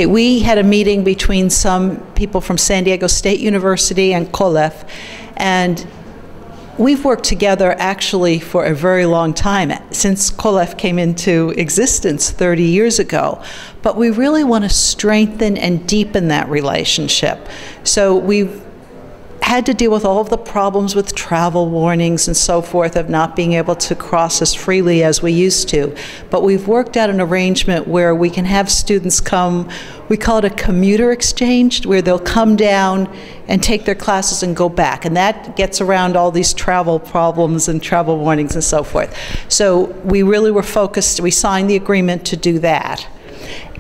Okay, we had a meeting between some people from San Diego State University and COLEF, and we've worked together actually for a very long time, since COLEF came into existence 30 years ago. But we really want to strengthen and deepen that relationship. So we've had to deal with all of the problems with travel warnings and so forth of not being able to cross as freely as we used to. But we've worked out an arrangement where we can have students come, we call it a commuter exchange, where they'll come down and take their classes and go back. And that gets around all these travel problems and travel warnings and so forth. So we really were focused, we signed the agreement to do that.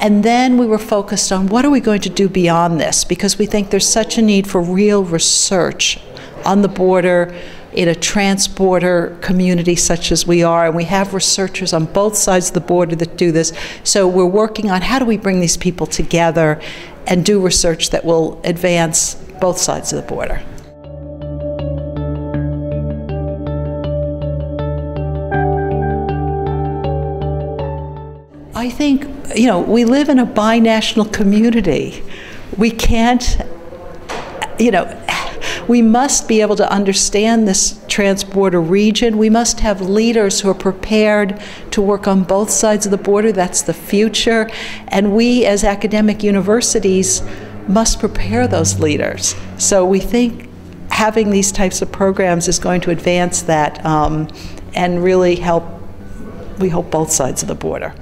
And then we were focused on what are we going to do beyond this, because we think there's such a need for real research on the border in a trans-border community such as we are, and we have researchers on both sides of the border that do this. So we're working on how do we bring these people together and do research that will advance both sides of the border. I think, you know, we live in a binational community. We can't, you know, we must be able to understand this trans-border region. We must have leaders who are prepared to work on both sides of the border. That's the future. And we, as academic universities, must prepare those leaders. So we think having these types of programs is going to advance that and really help, we hope, both sides of the border.